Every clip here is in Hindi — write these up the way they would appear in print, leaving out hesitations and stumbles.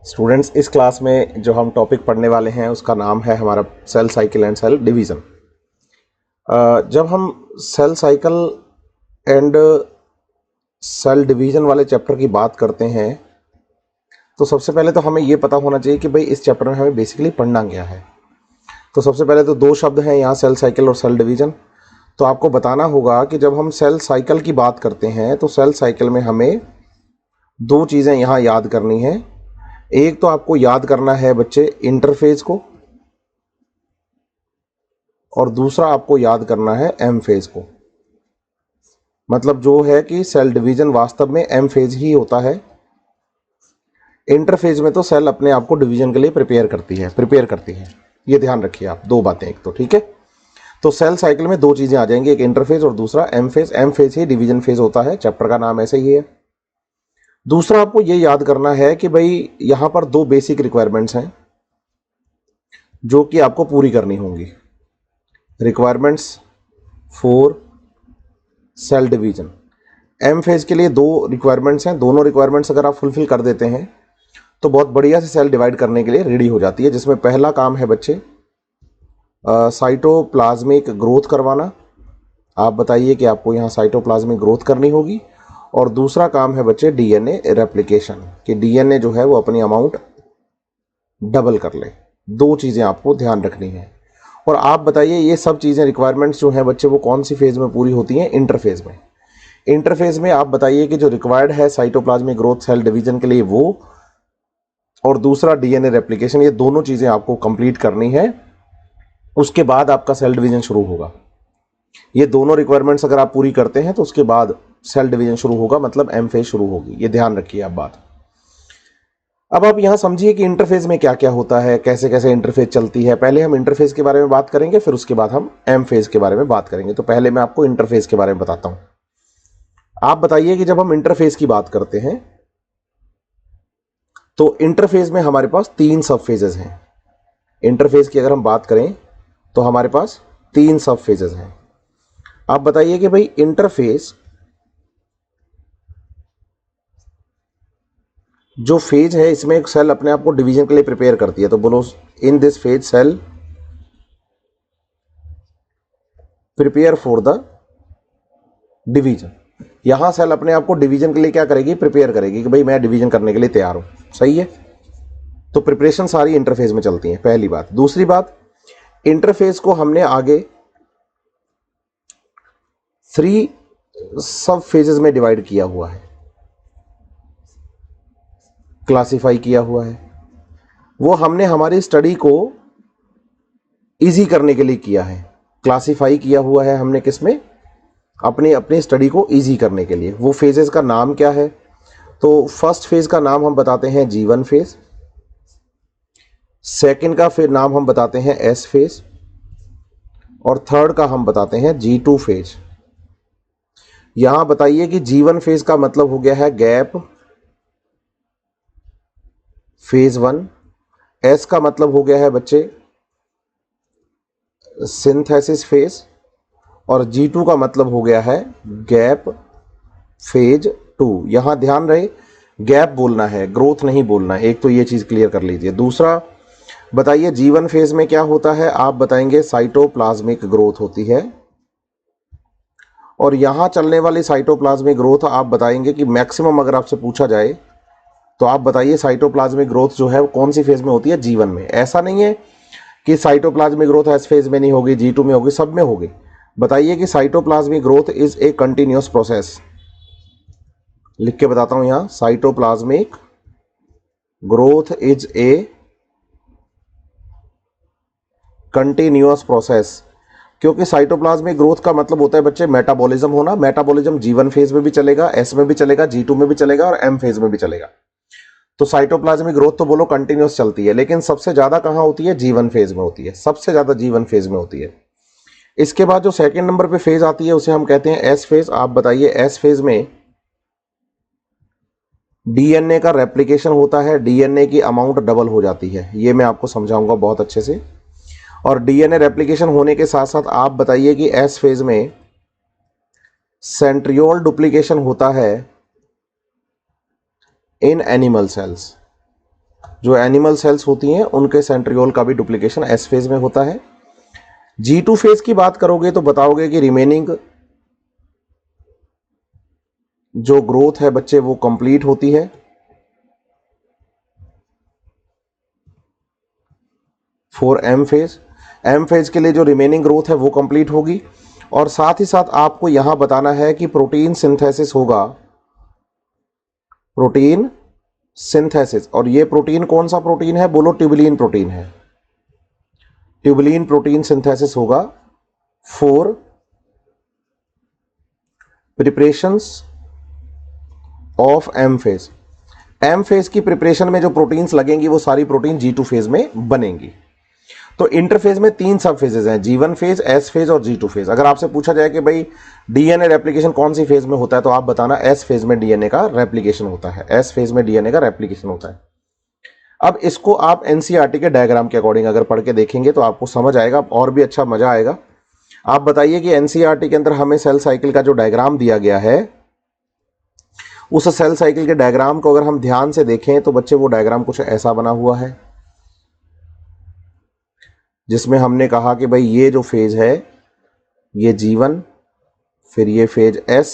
स्टूडेंट्स, इस क्लास में जो हम टॉपिक पढ़ने वाले हैं उसका नाम है हमारा cell cycle and cell division. जब हम cell cycle and cell division वाले चैप्टर की बात करते हैं तो सबसे पहले तो हमें ये पता होना चाहिए कि भाई इस चैप्टर में हमें बेसिकली पढ़ना क्या है। तो सबसे पहले तो दो शब्द हैं यहाँ, सेल साइकिल और सेल डिवीज़न। तो आपको बताना होगा कि जब हम सेल साइकिल की बात करते हैं तो सेल साइकिल में हमें दो चीज़ें यहाँ याद करनी है। एक तो आपको याद करना है बच्चे इंटरफेज को, और दूसरा आपको याद करना है एम फेज को। मतलब जो है कि सेल डिवीजन वास्तव में एम फेज ही होता है। इंटरफेज में तो सेल अपने आप को डिवीजन के लिए प्रिपेयर करती है। ये ध्यान रखिए आप, दो बातें, एक तो ठीक है। तो सेल साइकिल में दो चीजें आ जाएंगी, एक इंटरफेज और दूसरा एम फेज। एम फेज ही डिवीजन फेज होता है, चैप्टर का नाम ऐसे ही है। दूसरा आपको ये याद करना है कि भाई यहां पर दो बेसिक रिक्वायरमेंट्स हैं जो कि आपको पूरी करनी होंगी। Requirements for cell division. M phase के लिए दो रिक्वायरमेंट्स हैं। दोनों रिक्वायरमेंट्स अगर आप फुलफिल कर देते हैं तो बहुत बढ़िया से सेल डिवाइड करने के लिए रेडी हो जाती है, जिसमें पहला काम है बच्चे साइटोप्लाज्मिक ग्रोथ करवाना। आप बताइए कि आपको यहाँ साइटोप्लाज्मिक ग्रोथ करनी होगी। और दूसरा काम है बच्चे डीएनए रेप्लिकेशन, कि डीएनए जो है वो अपनी अमाउंट डबल कर ले। दो चीज़ें आपको ध्यान रखनी है। और आप बताइए ये सब चीज़ें रिक्वायरमेंट्स जो हैं बच्चे वो कौन सी फेज में पूरी होती हैं? इंटरफेज में। इंटरफेज में आप बताइए कि जो रिक्वायर्ड है साइटोप्लाज्मिक ग्रोथ सेल डिवीजन के लिए वो, और दूसरा डीएनए रेप्लिकेशन, ये दोनों चीज़ें आपको कंप्लीट करनी है। उसके बाद आपका सेल डिवीजन शुरू होगा। ये दोनों रिक्वायरमेंट्स अगर आप पूरी करते हैं तो उसके बाद सेल डिवीजन शुरू होगा, मतलब एम फेज शुरू होगी। ये ध्यान रखिए आप बात। अब आप यहां समझिए कि इंटरफेज में क्या क्या होता है, कैसे कैसे इंटरफेज चलती है। पहले हम इंटरफेज के बारे में बात करेंगे, फिर उसके बाद हम एम फेज के बारे में बात करेंगे। तो पहले मैं आपको इंटरफेज के बारे में बताता हूं। आप बताइए कि जब हम इंटरफेज की बात करते हैं तो इंटरफेज में हमारे पास तीन सब फेजेस हैं। इंटरफेज की अगर हम बात करें तो हमारे पास तीन सब फेजेस हैं। आप बताइए कि भाई इंटरफेज जो फेज है इसमें एक सेल अपने आप को डिवीजन के लिए प्रिपेयर करती है। तो बोलो, in this phase cell prepare for the division. यहां सेल अपने आप को डिवीजन के लिए क्या करेगी? प्रिपेयर करेगी कि भाई मैं डिवीजन करने के लिए तैयार हूं। सही है। तो प्रिपरेशन सारी इंटरफेज में चलती है, पहली बात। दूसरी बात, इंटरफेज को हमने आगे 3 सब फेजेस में डिवाइड किया हुआ है, क्लासिफाई किया हुआ है। वो हमने हमारी स्टडी को इजी करने के लिए किया है। क्लासिफाई किया हुआ है हमने किसमें? अपनी स्टडी को इजी करने के लिए। वो फेजेस का नाम क्या है? तो फर्स्ट फेज का नाम हम बताते हैं G1 फेज, सेकंड का फिर नाम हम बताते हैं S फेज, और थर्ड का हम बताते हैं G2 फेज। यहां बताइए कि G1 फेज का मतलब हो गया है गैप फेज 1, S का मतलब हो गया है बच्चे सिंथेसिस फेज, और G2 का मतलब हो गया है गैप फेज 2। यहां ध्यान रहे गैप बोलना है, ग्रोथ नहीं बोलना है। एक तो ये चीज क्लियर कर लीजिए। दूसरा बताइए G1 फेज में क्या होता है? आप बताएंगे साइटोप्लाज्मिक ग्रोथ होती है। और यहां चलने वाली साइटोप्लाज्मिक ग्रोथ आप बताएंगे कि मैक्सिमम अगर आपसे पूछा जाए तो आप बताइए साइटोप्लाज्मिक ग्रोथ जो है वो कौन सी फेज में होती है? G1 में। ऐसा नहीं है कि साइटोप्लाज्मिक ग्रोथ एस फेज में नहीं होगी, G2 में होगी, सब में होगी। बताइए कि cytoplasmic growth is a continuous process. लिख के बताता हूं यहां, cytoplasmic growth is a continuous process. क्योंकि साइटोप्लाज्मिक ग्रोथ का मतलब होता है बच्चे मेटाबॉलिज्म होना। मेटाबॉलिज्म G1 फेज में भी चलेगा, S में भी चलेगा, G2 में भी चलेगा, और M फेज में भी चलेगा। तो साइटोप्लाज्मिक ग्रोथ तो बोलो कंटिन्यूअस चलती है, लेकिन सबसे ज्यादा कहां होती है? G1 फेज में होती है। सबसे ज्यादा G1 फेज में होती है। इसके बाद जो सेकंड नंबर पे फेज आती है उसे हम कहते हैं S फेज। आप बताइए S फेज में डीएनए का रेप्लिकेशन होता है, डीएनए की अमाउंट डबल हो जाती है। ये मैं आपको समझाऊंगा बहुत अच्छे से। और डीएनए रेप्लिकेशन होने के साथ साथ आप बताइए कि एस फेज में सेंट्रियोल डुप्लीकेशन होता है इन एनिमल सेल्स। जो एनिमल सेल्स होती हैं उनके सेंट्रियोल का भी डुप्लीकेशन एस फेज में होता है। G2 फेज की बात करोगे तो बताओगे कि रिमेनिंग जो ग्रोथ है बच्चे वो कंप्लीट होती है। फॉर एम फेज के लिए जो रिमेनिंग ग्रोथ है वो कंप्लीट होगी। और साथ ही साथ आपको यहां बताना है कि प्रोटीन सिंथेसिस होगा, प्रोटीन सिंथेसिस। और ये प्रोटीन कौन सा प्रोटीन है? बोलो ट्यूबुलिन प्रोटीन है। ट्यूबुलिन प्रोटीन सिंथेसिस होगा for preparations of M phase. M phase की प्रिपरेशन में जो प्रोटीन्स लगेंगी वो सारी प्रोटीन G2 फेज में बनेंगी। तो इंटरफेज में 3 सब फेजेस हैं, G1 फेज, एस फेज और G2 फेज। अगर आपसे पूछा जाए कि भाई डीएनए रेप्लिकेशन कौन सी फेज में होता है तो आप बताना एस फेज में डीएनए का रेप्लिकेशन होता है। एस फेज में डीएनए का रेप्लिकेशन होता है। अब इसको आप एनसीईआरटी के डायग्राम के अकॉर्डिंग अगर पढ़ के देखेंगे तो आपको समझ आएगा और भी अच्छा मजा आएगा। आप बताइए कि एनसीईआरटी के अंदर हमें सेल साइकिल का जो डायग्राम दिया गया है उस सेल साइकिल के डायग्राम को अगर हम ध्यान से देखें तो बच्चे वो डायग्राम कुछ ऐसा बना हुआ है, जिसमें हमने कहा कि भाई ये जो फेज है ये G1, फिर ये फेज S,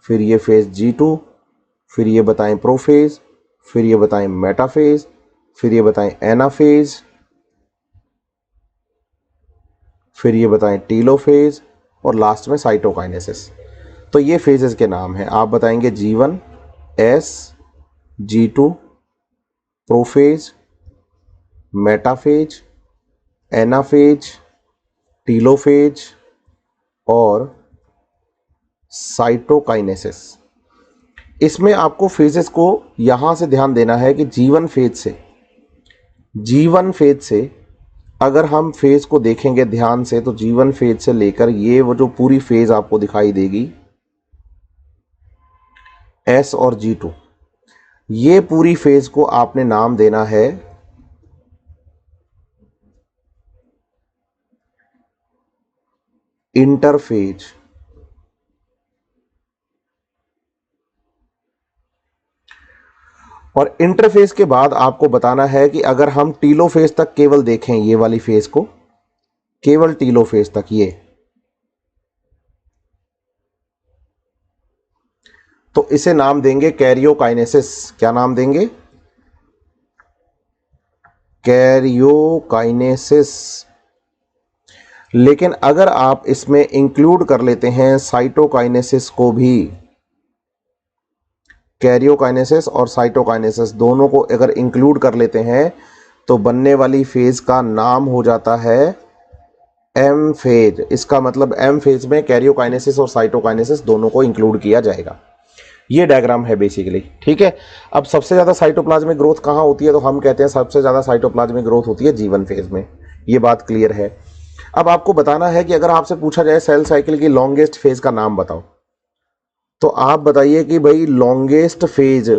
फिर ये फेज G2, फिर ये बताएं प्रोफेज, फिर ये बताएं मेटाफेज, फिर ये बताएं एनाफेज, फिर ये बताएं टीलोफेज और लास्ट में साइटोकाइनेसिस। तो ये फेजेस के नाम हैं। आप बताएंगे G1, S, G2, prophase, metaphase, anaphase, telophase और साइटोकाइनेसिस। इसमें आपको फेजेस को यहां से ध्यान देना है कि G1 फेज से अगर हम फेज को देखेंगे ध्यान से तो G1 फेज से लेकर ये वो जो पूरी फेज आपको दिखाई देगी S और G2, ये पूरी फेज को आपने नाम देना है इंटरफेज। और इंटरफेज के बाद आपको बताना है कि अगर हम टीलोफेज तक केवल देखें ये वाली फेज को, केवल टीलोफेज तक ये, तो इसे नाम देंगे कैरियोकाइनेसिस। क्या नाम देंगे? कैरियोकाइनेसिस। लेकिन अगर आप इसमें इंक्लूड कर लेते हैं साइटोकाइनेसिस को भी, कैरियोकाइनेसिस और साइटोकाइनेसिस दोनों को अगर इंक्लूड कर लेते हैं तो बनने वाली फेज का नाम हो जाता है एम फेज। इसका मतलब एम फेज में कैरियोकाइनेसिस और साइटोकाइनेसिस दोनों को इंक्लूड किया जाएगा। ये डायग्राम है बेसिकली, ठीक है। अब सबसे ज्यादा साइटोप्लाज्मिक ग्रोथ कहां होती है? तो हम कहते हैं सबसे ज्यादा साइटोप्लाज्मिक ग्रोथ होती है G1 फेज में। ये बात क्लियर है। अब आपको बताना है कि अगर आपसे पूछा जाए सेल साइकिल की लॉन्गेस्ट फेज का नाम बताओ, तो आप बताइए कि भाई longest phase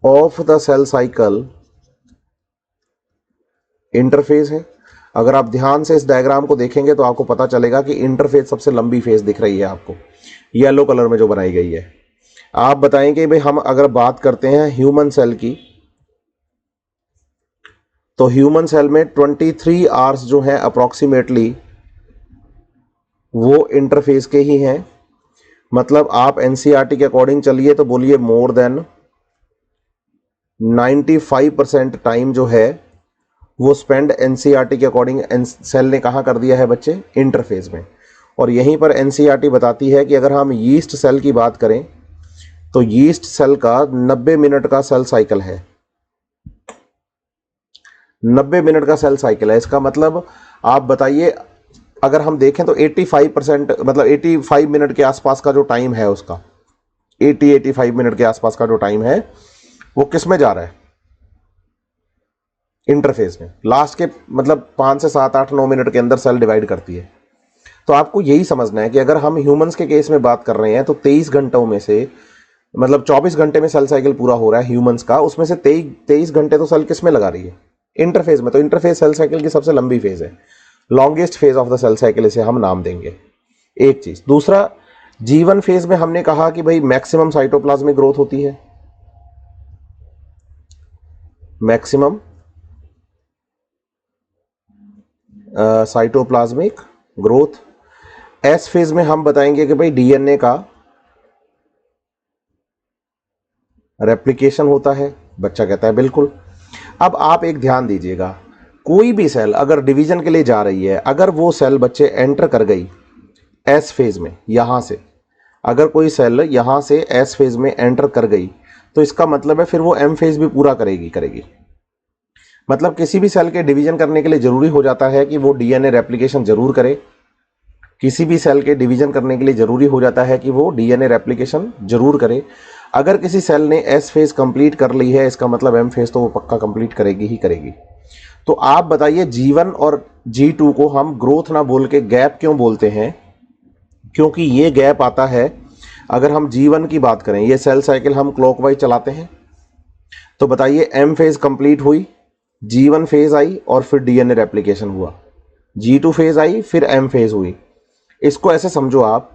of the cell cycle interphase है। अगर आप ध्यान से इस डायग्राम को देखेंगे तो आपको पता चलेगा कि इंटरफेज सबसे लंबी फेज दिख रही है आपको, येलो कलर में जो बनाई गई है। आप बताएंगे भाई हम अगर बात करते हैं ह्यूमन सेल की, तो ह्यूमन सेल में 23 आवर्स जो है अप्रोक्सीमेटली वो इंटरफेज के ही हैं। मतलब आप एनसीईआरटी के अकॉर्डिंग चलिए तो बोलिए मोर देन 95% टाइम जो है वो स्पेंड एनसीईआरटी के अकॉर्डिंग सेल ने कहां कर दिया है बच्चे? इंटरफेज में। और यहीं पर एनसीईआरटी बताती है कि अगर हम यीस्ट सेल की बात करें तो यीस्ट सेल का 90 मिनट का सेल साइकिल है। 90 मिनट का सेल साइकिल है। इसका मतलब आप बताइए अगर हम देखें तो 85% मतलब 85 मिनट के आसपास का जो टाइम है उसका, 85 मिनट के आसपास का जो टाइम है वो किस में जा रहा है? इंटरफेज में। लास्ट के मतलब 5 से 7, 8, 9 मिनट के अंदर सेल डिवाइड करती है। तो आपको यही समझना है कि अगर हम ह्यूमंस के केस में बात कर रहे हैं तो 23 घंटों में से मतलब 24 घंटे में सेल साइकिल पूरा हो रहा है ह्यूमंस का, उसमें से 23 घंटे तो सेल किस में लगा रही है? इंटरफेज में। तो इंटरफेज सेल साइकिल की सबसे लंबी फेज है, longest phase of the cell cycle इसे हम नाम देंगे। एक चीज। दूसरा, G1 फेज में हमने कहा कि भाई मैक्सिमम साइटोप्लाज्मिक ग्रोथ होती है। Maximum cytoplasmic growth. S phase में हम बताएंगे कि भाई डीएनए का रेप्लिकेशन होता है। बच्चा कहता है बिल्कुल। अब आप एक ध्यान दीजिएगा, कोई भी सेल अगर डिवीजन के लिए जा रही है, अगर वो सेल बच्चे एंटर कर गई एस फेज में, यहां से अगर कोई सेल यहां से एस फेज में एंटर कर गई तो इसका मतलब है फिर वो एम फेज भी पूरा करेगी। मतलब किसी भी सेल के डिवीजन करने के लिए जरूरी हो जाता है कि वो डीएनए रेप्लिकेशन जरूर करे। किसी भी सेल के डिवीजन करने के लिए जरूरी हो जाता है कि वो डीएनए रेप्लिकेशन जरूर करे। अगर किसी सेल ने एस फेज कंप्लीट कर ली है, इसका मतलब एम फेज तो वो पक्का कंप्लीट करेगी ही करेगी। तो आप बताइए G1 और G2 को हम ग्रोथ ना बोल के गैप क्यों बोलते हैं? क्योंकि ये गैप आता है, अगर हम G1 की बात करें, ये सेल साइकिल हम क्लॉकवाइज चलाते हैं, तो बताइए एम फेज कंप्लीट हुई, G1 फेज आई और फिर डीएनए रेप्लिकेशन हुआ, G2 फेज आई, फिर एम फेज हुई। इसको ऐसे समझो आप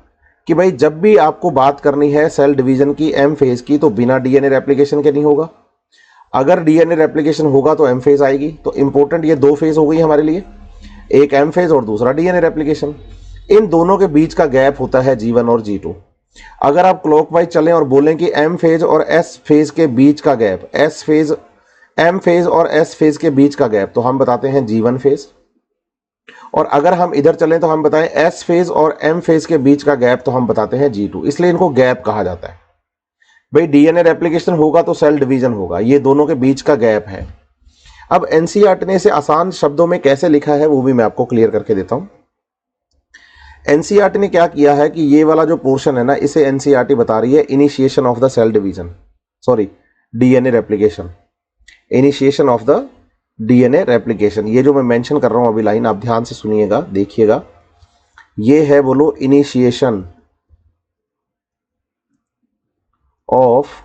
कि भाई जब भी आपको बात करनी है सेल डिवीजन की एम फेज की, तो बिना डीएनए रेप्लिकेशन के नहीं होगा। अगर डीएनए रेप्लिकेशन होगा तो एम फेज आएगी। तो इंपॉर्टेंट ये दो फेज हो गई हमारे लिए, एक एम फेज और दूसरा डीएनए रेप्लिकेशन। इन दोनों के बीच का गैप होता है G1 और G2। अगर आप क्लॉकवाइज चलें और बोलें कि एम फेज और एस फेज के बीच का गैप, एम फेज और एस फेज के बीच का गैप, तो हम बताते हैं G1 फेज। और अगर हम इधर चलें तो हम बताएं एस फेज और एम फेज के बीच का गैप, तो हम बताते हैं G2। इसलिए इनको गैप कहा जाता है। भाई डीएनए रेप्लिकेशन होगा तो सेल डिवीजन होगा, ये दोनों के बीच का गैप है। अब एनसीईआरटी ने इसे आसान शब्दों में कैसे लिखा है वो भी मैं आपको क्लियर करके देता हूं। एनसीईआरटी ने क्या किया है कि ये वाला जो पोर्शन है ना, इसे एनसीईआरटी बता रही है initiation of the cell division, sorry DNA replication, initiation of the DNA replication. ये जो मैं मेंशन कर रहा हूं अभी लाइन, आप ध्यान से सुनिएगा, देखिएगा, ये है बोलो इनिशिएशन ऑफ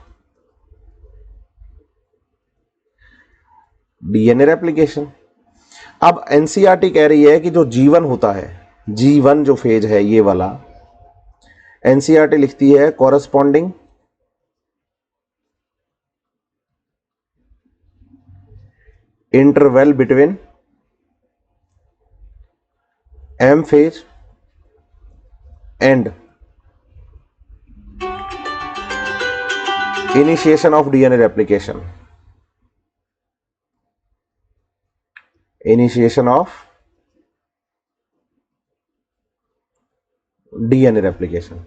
डीएनए रेप्लिकेशन। अब एनसीईआरटी कह रही है कि जो G1 होता है, G1 जो फेज है ये वाला, एनसीईआरटी लिखती है corresponding interval between M phase and initiation of DNA replication, initiation of DNA replication.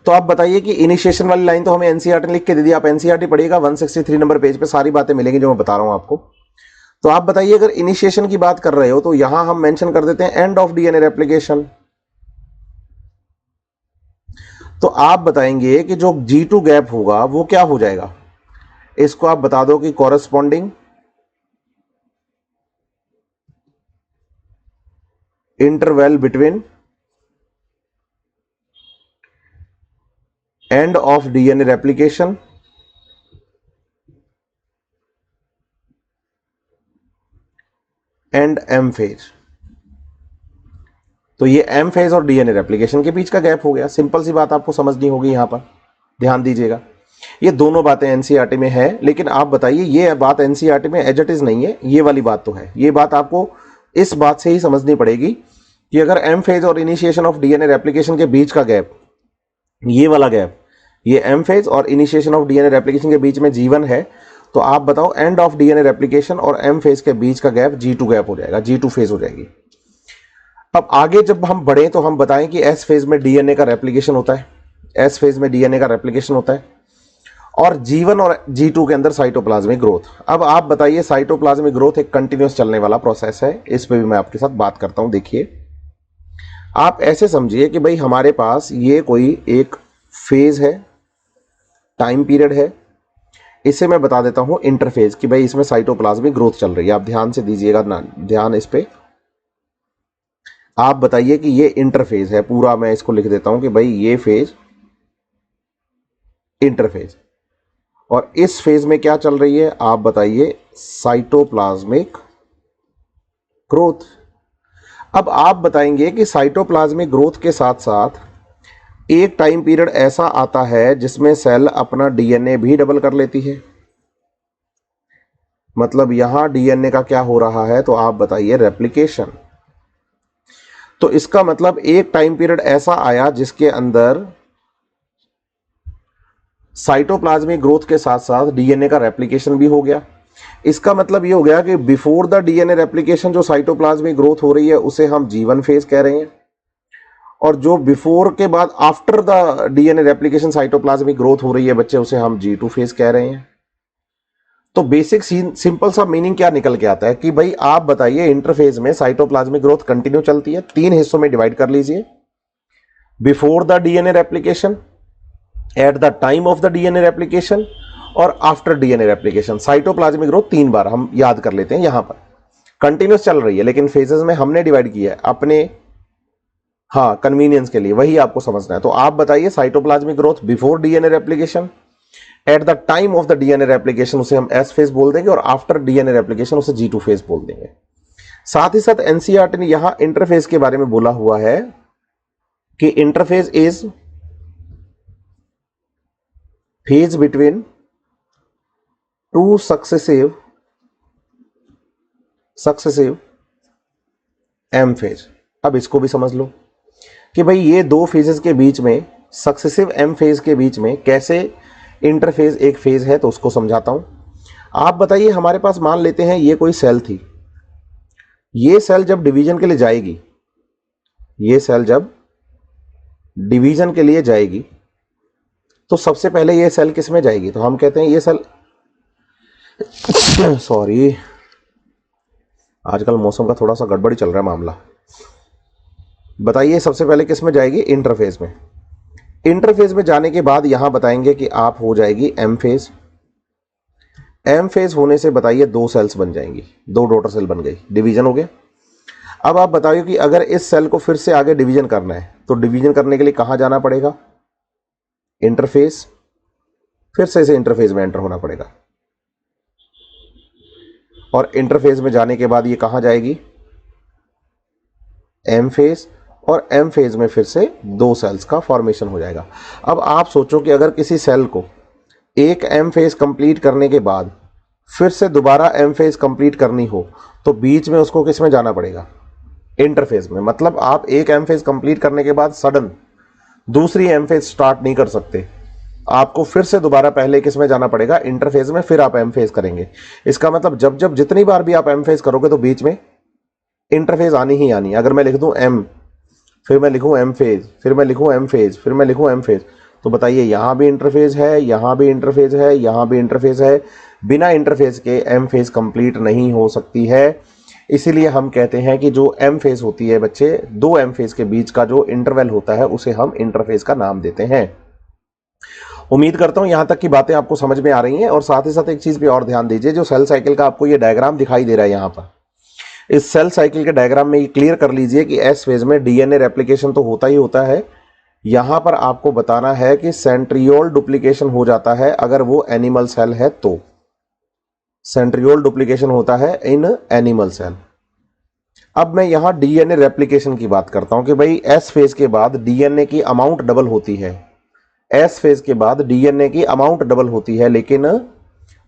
तो आप बताइए कि इनिशिएशन वाली लाइन तो हमें एनसीईआरटी ने लिख के दे दी। आप एनसीईआरटी पढ़िएगा, 163 नंबर पेज पे सारी बातें मिलेंगी जो मैं बता रहा हूं आपको। तो आप बताइए अगर इनिशिएशन की बात कर रहे हो तो यहां हम मेंशन कर देते हैं एंड ऑफ डीएनए रेप्लिकेशन। तो आप बताएंगे कि जो G2 गैप होगा वो क्या हो जाएगा, इसको आप बता दो कि corresponding interval between end of DNA replication and M phase. तो ये एम फेज और डीएनए रेप्लिकेशन के बीच का गैप हो गया। सिंपल सी बात आपको समझनी होगी, यहां पर ध्यान दीजिएगा। ये दोनों बातें एनसीईआरटी में है, लेकिन आप बताइए ये बात एनसीईआरटी में एज इट इज नहीं है, ये वाली बात तो है। ये बात आपको इस बात से ही समझनी पड़ेगी कि अगर एम फेज और इनिशिएशन ऑफ डीएनए रेप्लिकेशन के बीच का गैप, ये वाला गैप, ये एम फेज और इनिशिएशन ऑफ डीएनए रेप्लिकेशन के बीच में G1 है, तो आप बताओ एंड ऑफ डीएनए रेप्लिकेशन और एम फेज के बीच का गैप G2 गैप हो जाएगा, G2 फेज हो जाएगी। अब आगे जब हम बढ़े तो हम बताएं कि एस फेज में डीएनए का रेप्लिकेशन होता है, एस फेज में डीएनए का रेप्लिकेशन होता है, और G1 और G2 के अंदर साइटोप्लाज्मिक ग्रोथ। अब आप बताइए, साइटोप्लाज्मिक ग्रोथ एक कंटिन्यूअस चलने वाला प्रोसेस है, इस पे भी मैं आपके साथ बात करता हूं। देखिए आप ऐसे समझिए कि भाई हमारे पास ये कोई एक फेज है, टाइम पीरियड है, इसे मैं बता देता हूं इंटरफेज कि भाई इसमें साइटोप्लाज्मिक ग्रोथ चल रही है। आप ध्यान से दीजिएगा ना, ध्यान इस पे। आप बताइए कि ये इंटरफेज है पूरा, मैं इसको लिख देता हूं कि भाई ये फेज इंटरफेज, और इस फेज में क्या चल रही है, आप बताइए साइटोप्लाज्मिक ग्रोथ। अब आप बताएंगे कि साइटोप्लाज्मिक ग्रोथ के साथ साथ एक टाइम पीरियड ऐसा आता है जिसमें सेल अपना डीएनए भी डबल कर लेती है। मतलब यहां डीएनए का क्या हो रहा है, तो आप बताइए रेप्लिकेशन। तो इसका मतलब एक टाइम पीरियड ऐसा आया जिसके अंदर साइटोप्लाज्मिक ग्रोथ के साथ साथ डीएनए का रेप्लिकेशन भी हो गया। इसका मतलब ये हो गया कि बिफोर द डीएनए रेप्लिकेशन जो साइटोप्लाज्मिक ग्रोथ हो रही है उसे हम G1 फेज कह रहे हैं, और जो बिफोर के बाद after the DNA replication cytoplasmic growth हो रही है बच्चे, उसे हम G2 फेज कह रहे हैं। तो बेसिक सिंपल सा मीनिंग क्या निकल के आता है कि भाई आप बताइए इंटरफेज में साइटोप्लाज्मिक ग्रोथ कंटिन्यू चलती है, तीन हिस्सों में डिवाइड कर लीजिए, before the DNA replication, at the time of the DNA replication और after DNA replication. Cytoplasmic growth तीन बार हम याद कर लेते हैं, यहां पर कंटिन्यूस चल रही है लेकिन फेजेस में हमने डिवाइड किया है अपने, हाँ, कन्वीनियंस के लिए, वही आपको समझना है। तो आप बताइए cytoplasmic growth before DNA replication, at the time of the DNA replication उसे हम एस फेज बोल देंगे, और आफ्टर डीएनए रेप्लिकेशन उसे G2 फेज बोल देंगे। साथ ही साथ एनसीईआरटी ने यहां इंटरफेज के बारे में बोला हुआ है कि interphase is phase between two successive M phase. अब इसको भी समझ लो कि भाई ये दो फेजेस के बीच में, सक्सेसिव एम फेज के बीच में कैसे इंटरफेज एक फेज है, तो उसको समझाता हूं। आप बताइए, हमारे पास मान लेते हैं ये कोई सेल थी, ये सेल जब डिवीजन के लिए जाएगी, ये सेल जब डिवीजन के लिए जाएगी तो सबसे पहले ये सेल किस में जाएगी, तो हम कहते हैं ये सेल सॉरी, आजकल मौसम का थोड़ा सा गड़बड़ी चल रहा है मामला। बताइए सबसे पहले किस में जाएगी, इंटरफेज में। इंटरफेज में जाने के बाद यहां बताएंगे कि आप हो जाएगी एम फेज। एम फेज होने से बताइए दो सेल्स बन जाएंगी, दो डॉटर सेल बन गई, डिवीजन हो गया। अब आप बताइए कि अगर इस सेल को फिर से आगे डिवीजन करना है तो डिवीजन करने के लिए कहां जाना पड़ेगा, इंटरफेज, फिर से इसे इंटरफेज में एंटर होना पड़ेगा, और इंटरफेज में जाने के बाद ये कहां जाएगी, एम फेज, और एम फेज में फिर से दो सेल्स का फॉर्मेशन हो जाएगा। अब आप सोचो कि अगर किसी सेल को एक एम फेज कंप्लीट करने के बाद फिर से दोबारा एम फेज कंप्लीट करनी हो तो बीच में उसको किस में जाना पड़ेगा, इंटरफेज में। मतलब आप एक एम फेज कंप्लीट करने के बाद सडन दूसरी एम फेज स्टार्ट नहीं कर सकते, आपको फिर से दोबारा पहले किस में जाना पड़ेगा, इंटरफेज में, फिर आप एम फेज करेंगे। इसका मतलब जब जब जितनी बार भी आप एम फेज करोगे तो बीच में इंटरफेज आनी ही आनी है। अगर मैं लिख दूं एम, फिर मैं लिखूं एम फेज, फिर मैं लिखूं एम फेज, फिर मैं लिखूं एम फेज, तो बताइए यहां भी इंटरफेज है, यहां भी इंटरफेज है, यहां भी इंटरफेज है। बिना इंटरफेज के एम फेज कंप्लीट नहीं हो सकती है। इसीलिए हम कहते हैं कि जो एम फेज होती है बच्चे, दो एम फेज के बीच का जो इंटरवल होता है उसे हम इंटरफेज का नाम देते हैं। उम्मीद करता हूं यहां तक की बातें आपको समझ में आ रही हैं। और साथ ही साथ एक चीज पे और ध्यान दीजिए, जो सेल साइकिल का आपको ये डायग्राम दिखाई दे रहा है यहां पर, इस सेल साइकिल के डायग्राम में ये क्लियर कर लीजिए कि एस फेज में डीएनए रेप्लिकेशन तो होता ही होता है। यहां पर आपको बताना है कि सेंट्रियोल डुप्लीकेशन हो जाता है अगर वो एनिमल सेल है तो, सेंट्रियोल डुप्लीकेशन होता है इन एनिमल सेल। अब मैं यहां डीएनए रेप्लिकेशन की बात करता हूं कि भाई एस फेज के बाद डीएनए की अमाउंट डबल होती है, एस फेज के बाद डीएनए की अमाउंट डबल होती है, लेकिन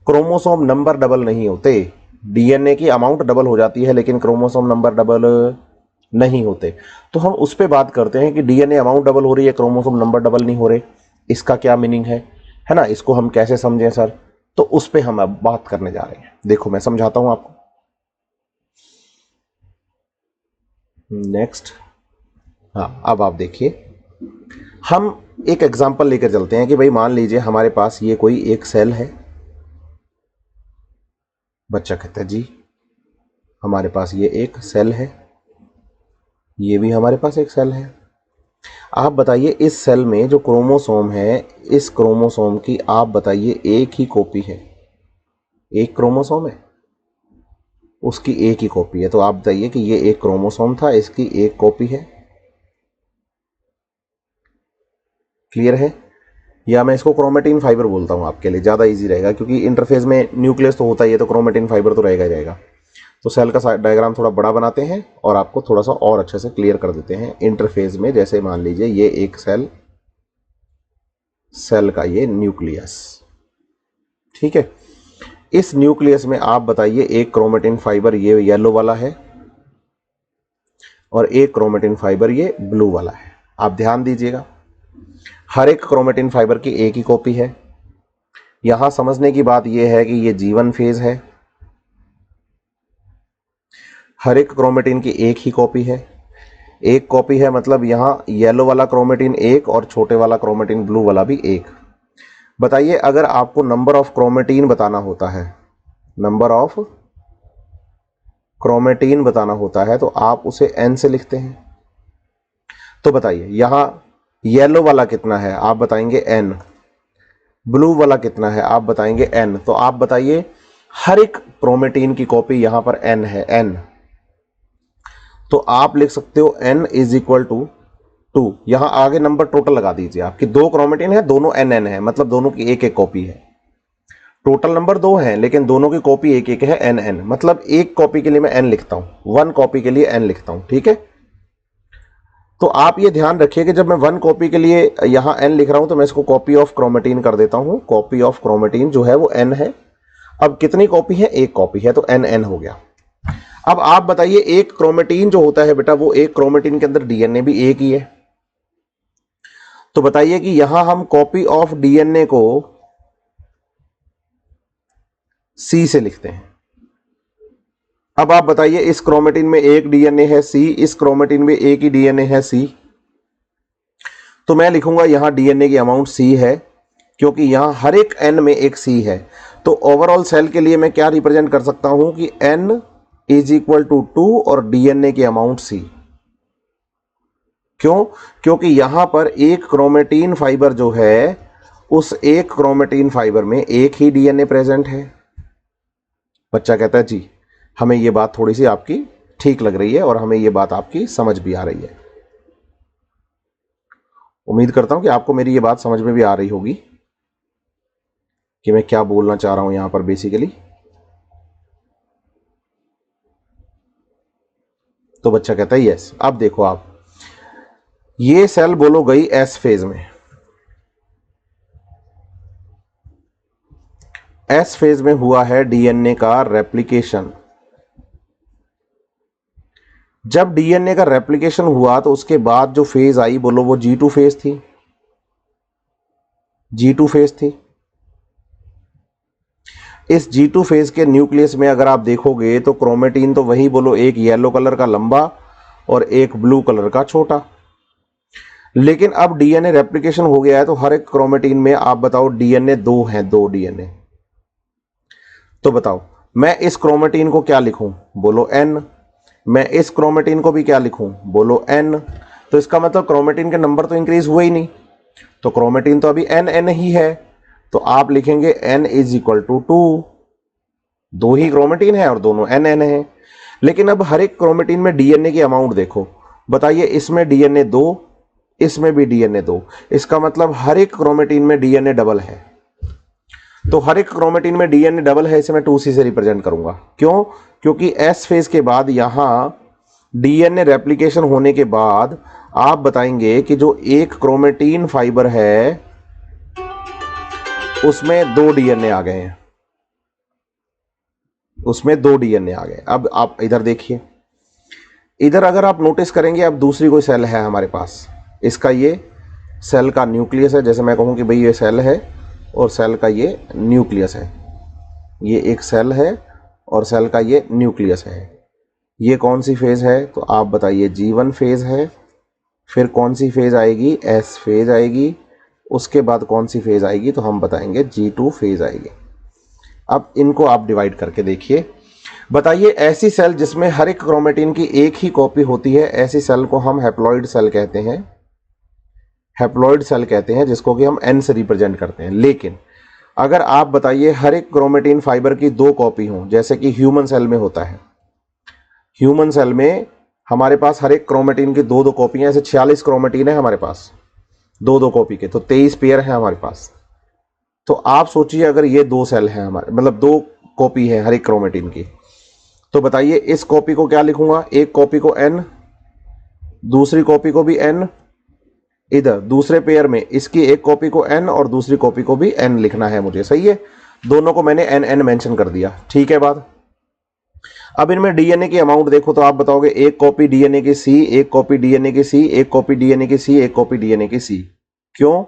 क्रोमोसोम नंबर डबल नहीं होते। डीएनए की अमाउंट डबल हो जाती है लेकिन क्रोमोसोम नंबर डबल नहीं होते। तो हम उस पर बात करते हैं कि डीएनए अमाउंट डबल हो रही है, क्रोमोसोम नंबर डबल नहीं हो रहे, इसका क्या मीनिंग है ना, इसको हम कैसे समझें सर, तो उस पर हम अब बात करने जा रहे हैं। देखो मैं समझाता हूं आपको। नेक्स्ट, हाँ, अब आप देखिए, हम एक एग्जांपल लेकर चलते हैं कि भाई मान लीजिए हमारे पास ये कोई एक सेल है। बच्चा कहता है जी हमारे पास ये एक सेल है, ये भी हमारे पास एक सेल है। आप बताइए इस सेल में जो क्रोमोसोम है, इस क्रोमोसोम की आप बताइए एक ही कॉपी है, एक क्रोमोसोम है, उसकी एक ही कॉपी है। तो आप बताइए कि ये एक क्रोमोसोम था, इसकी एक कॉपी है। क्लियर है? या मैं इसको क्रोमेटिन फाइबर बोलता हूं आपके लिए, ज़्यादा इजी रहेगा, क्योंकि इंटरफेज में न्यूक्लियस तो होता ही है, तो क्रोमेटिन फाइबर तो रहेगा ही रहेगा। तो सेल का डायग्राम थोड़ा बड़ा बनाते हैं और आपको थोड़ा सा और अच्छे से क्लियर कर देते हैं। इंटरफेज में जैसे मान लीजिए ये एक सेल, सेल का ये न्यूक्लियस, ठीक है। इस न्यूक्लियस में आप बताइए एक क्रोमेटिन फाइबर ये येलो वाला है और एक क्रोमेटिन फाइबर ये ब्लू वाला है। आप ध्यान दीजिएगा, हर एक क्रोमेटिन फाइबर की एक ही कॉपी है। यहां समझने की बात यह है कि ये G1 फेज है, हर एक क्रोमेटिन की एक ही कॉपी है। एक कॉपी है मतलब यहां येलो वाला क्रोमेटिन एक और छोटे वाला क्रोमेटिन ब्लू वाला भी एक। बताइए अगर आपको नंबर ऑफ क्रोमेटिन बताना होता है, नंबर ऑफ क्रोमेटिन बताना होता है तो आप उसे n से लिखते हैं। तो बताइए यहां येलो वाला कितना है, आप बताएंगे n, ब्लू वाला कितना है आप बताएंगे n। तो आप बताइए हर एक क्रोमेटिन की कॉपी यहां पर n है, n। तो आप लिख सकते हो n इज इक्वल टू 2। यहां आगे नंबर टोटल लगा दीजिए, आपकी दो क्रोमेटिन है, दोनों n है, मतलब दोनों की एक एक कॉपी है। टोटल नंबर दो है लेकिन दोनों की कॉपी एक एक है, n, मतलब एक कॉपी के लिए मैं n लिखता हूं, वन कॉपी के लिए n लिखता हूं, ठीक है। तो आप ये ध्यान रखिए कि जब मैं वन कॉपी के लिए यहां n लिख रहा हूं तो मैं इसको कॉपी ऑफ क्रोमेटिन कर देता हूं। कॉपी ऑफ क्रोमेटिन जो है वो n है। अब कितनी कॉपी है, एक कॉपी है, तो n हो गया। अब आप बताइए एक क्रोमेटिन जो होता है बेटा, वो एक क्रोमेटिन के अंदर डीएनए भी एक ही है। तो बताइए कि यहां हम कॉपी ऑफ डीएनए को C से लिखते हैं। अब आप बताइए इस क्रोमेटिन में एक डीएनए है C, इस क्रोमेटिन में एक ही डीएनए है C। तो मैं लिखूंगा यहां डीएनए की अमाउंट C है, क्योंकि यहां हर एक n में एक C है। तो ओवरऑल सेल के लिए मैं क्या रिप्रेजेंट कर सकता हूं कि n इज इक्वल टू 2 और डीएनए की अमाउंट C। क्यों? क्योंकि यहां पर एक क्रोमेटिन फाइबर जो है, उस एक क्रोमेटिन फाइबर में एक ही डीएनए प्रेजेंट है। बच्चा कहता है जी हमें यह बात थोड़ी सी आपकी ठीक लग रही है और हमें यह बात आपकी समझ भी आ रही है। उम्मीद करता हूं कि आपको मेरी यह बात समझ में भी आ रही होगी कि मैं क्या बोलना चाह रहा हूं यहां पर बेसिकली। तो बच्चा कहता है यस। अब देखो आप, ये सेल बोलो गई एस फेज में। एस फेज में हुआ है डीएनए का रेप्लिकेशन। जब डीएनए का रेप्लिकेशन हुआ तो उसके बाद जो फेज आई बोलो वो G2 फेज थी। G2 फेज थी। इस G2 फेज के न्यूक्लियस में अगर आप देखोगे तो क्रोमेटिन तो वही बोलो, एक येलो कलर का लंबा और एक ब्लू कलर का छोटा। लेकिन अब डीएनए रेप्लिकेशन हो गया है तो हर एक क्रोमेटिन में आप बताओ डीएनए दो हैं, दो डीएनए। तो बताओ मैं इस क्रोमेटिन को क्या लिखूं, बोलो n। मैं इस क्रोमेटिन को भी क्या लिखूं, बोलो n। तो इसका मतलब क्रोमेटिन के नंबर तो इंक्रीज हुए ही नहीं, तो क्रोमेटिन तो अभी n ही है। तो आप लिखेंगे n इज इक्वल टू 2। दो ही क्रोमेटिन है और दोनों n है। लेकिन अब हर एक क्रोमेटिन में डीएनए की अमाउंट देखो, बताइए इसमें डीएनए 2, इसमें भी डीएनए 2। इसका मतलब हर एक क्रोमेटिन में डीएनए डबल है। तो हर एक क्रोमेटिन में डीएनए डबल है, इसे मैं 2C से रिप्रेजेंट करूंगा। क्यों? क्योंकि एस फेज के बाद यहां डीएनए रेप्लिकेशन होने के बाद आप बताएंगे कि जो एक क्रोमेटिन फाइबर है उसमें दो डीएनए आ गए हैं, उसमें दो डीएनए आ गए। अब आप इधर देखिए, इधर अगर आप नोटिस करेंगे अब दूसरी कोई सेल है हमारे पास, इसका ये सेल का न्यूक्लियस है। जैसे मैं कहूं कि भाई ये सेल है और सेल का ये न्यूक्लियस है, ये एक सेल है और सेल का ये न्यूक्लियस है। ये कौन सी फेज है, तो आप बताइए G1 फेज है। फिर कौन सी फेज आएगी, S फेज आएगी। उसके बाद कौन सी फेज आएगी, तो हम बताएंगे G2 फेज आएगी। अब इनको आप डिवाइड करके देखिए, बताइए ऐसी सेल जिसमें हर एक क्रोमेटिन की एक ही कॉपी होती है, ऐसी सेल को हम हैप्लॉइड सेल कहते हैं। हैप्लॉइड सेल कहते हैं जिसको कि हम N से रिप्रेजेंट करते हैं। लेकिन अगर आप बताइए हर एक क्रोमेटिन फाइबर की दो कॉपी हो, जैसे कि ह्यूमन सेल में होता है, ह्यूमन सेल में हमारे पास हर एक क्रोमेटिन की दो दो कॉपी, ऐसे 46 क्रोमेटिन है हमारे पास दो दो कॉपी के, तो 23 पेयर है हमारे पास। तो आप सोचिए अगर ये दो सेल है हमारे, मतलब दो कॉपी है हर एक क्रोमेटिन की, तो बताइए इस कॉपी को क्या लिखूंगा, एक कॉपी को N, दूसरी कॉपी को भी N। इधर दूसरे पेयर में इसकी एक कॉपी को N और दूसरी कॉपी को भी N लिखना है मुझे, सही है। दोनों को मैंने एन एन मेंशन कर दिया, ठीक है बात। अब इनमें डीएनए की अमाउंट देखो तो आप बताओगे एक कॉपी डीएनए की सी, एक कॉपी डीएनए की सी, एक कॉपी डीएनए की सी, एक कॉपी डीएनए की सी। क्यों?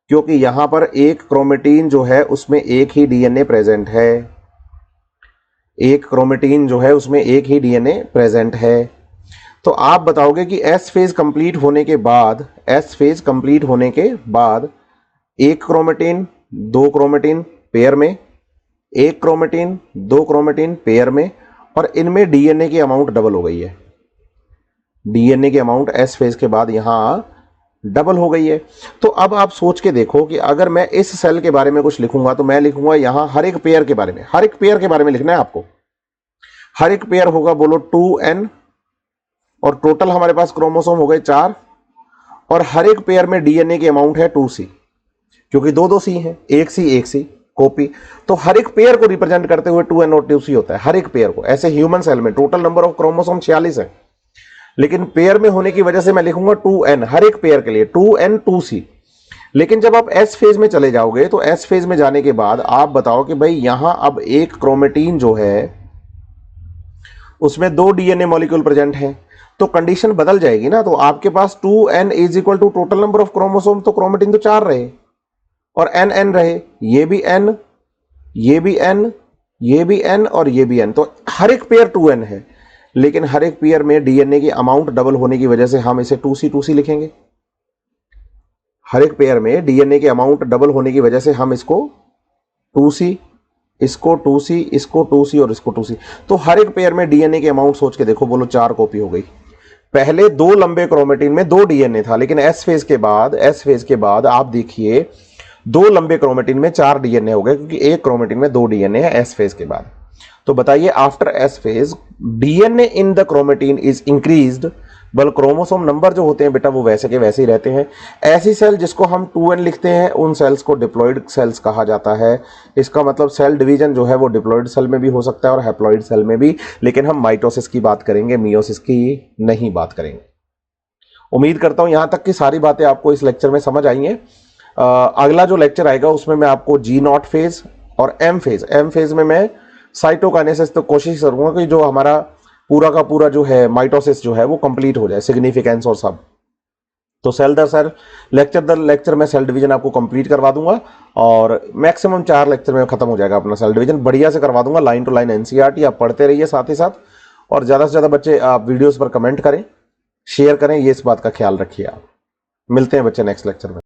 क्योंकि यहां पर एक क्रोमेटीन जो है उसमें एक ही डीएनए प्रेजेंट है, एक क्रोमेटीन जो है उसमें एक ही डीएनए प्रेजेंट है। तो आप बताओगे कि एस फेज कंप्लीट होने के बाद, एस फेज कंप्लीट होने के बाद एक क्रोमेटीन दो क्रोमेटीन पेयर में, एक क्रोमेटीन दो क्रोमेटीन पेयर में, और इनमें डीएनए की अमाउंट डबल हो गई है। डीएनए की अमाउंट एस फेज के बाद यहां डबल हो गई है। तो अब आप सोच के देखो कि अगर मैं इस सेल के बारे में कुछ लिखूंगा तो मैं लिखूंगा यहां हर एक पेयर के बारे में, हर एक पेयर के बारे में लिखना है आपको। हर एक पेयर होगा बोलो 2n, और टोटल हमारे पास क्रोमोसोम हो गए 4, और हर एक पेयर में डीएनए की अमाउंट है 2c, क्योंकि दो दो सी हैं, एक सी कॉपी। तो हर एक पेयर को रिप्रेजेंट करते हुए 2n और 2c होता है, हर एक पेयर को। ऐसे ह्यूमन सेल में टोटल नंबर ऑफ क्रोमोसोम 46 है, लेकिन पेयर में होने की वजह से मैं लिखूंगा 2n हर एक पेयर के लिए, 2n 2c। लेकिन जब आप एस फेज में चले जाओगे तो एस फेज में जाने के बाद आप बताओ कि भाई यहां अब एक क्रोमेटीन जो है उसमें दो डीएनए मॉलिक्यूल प्रेजेंट हैं, तो कंडीशन बदल जाएगी ना। तो आपके पास 2n is equal to total number of chromosome, तो क्रोमेटिन तो 4 रहे और n रहे, ये भी n, ये भी n, ये भी n और ये भी n, तो हर एक पेयर 2n है। लेकिन हर एक पेयर में डीएनए की अमाउंट डबल होने की वजह से हम इसे 2c लिखेंगे। हर एक पेयर में डीएनए की अमाउंट डबल होने की वजह से हम इसको 2c, इसको 2c, इसको 2c और इसको 2c। तो हर एक पेयर में डीएनए की अमाउंट सोच के देखो, बोलो 4 कॉपी हो गई। पहले दो लंबे क्रोमेटिन में दो डीएनए था, लेकिन एस फेज के बाद आप देखिए दो लंबे क्रोमेटिन में 4 डीएनए हो गए, क्योंकि एक क्रोमेटिन में 2 डीएनए है एस फेज के बाद। तो बताइए after S phase DNA in the chromatin is increased, बल क्रोमोसोम नंबर जो होते हैं बेटा वो वैसे के वैसे ही रहते हैं। ऐसी सेल जिसको हम 2n लिखते हैं उन सेल्स को डिप्लॉइड सेल्स कहा जाता है। इसका मतलब सेल डिवीजन जो है वो डिप्लॉइड सेल में भी हो सकता है और हैप्लॉइड सेल में भी, लेकिन हम माइटोसिस की बात करेंगे, मियोसिस की नहीं बात करेंगे। उम्मीद करता हूं यहां तक की सारी बातें आपको इस लेक्चर में समझ आई हैं। अगला जो लेक्चर आएगा उसमें मैं आपको G0 फेज और एम फेज में मैं साइटोकाइनेसिस तो कोशिश करूंगा कि जो हमारा पूरा का पूरा जो है माइटोसिस जो है वो कंप्लीट हो जाए, सिग्निफिकेंस और सब। तो सेल दर सेल, लेक्चर दर लेक्चर में सेल डिवीजन आपको कंप्लीट करवा दूंगा, और मैक्सिमम 4 लेक्चर में खत्म हो जाएगा अपना सेल डिवीजन, बढ़िया से करवा दूंगा। लाइन टू लाइन एनसीईआरटी आप पढ़ते रहिए साथ ही साथ, और ज्यादा से ज्यादा बच्चे आप वीडियोस पर कमेंट करें, शेयर करें, ये इस बात का ख्याल रखिए आप। मिलते हैं बच्चे नेक्स्ट लेक्चर में।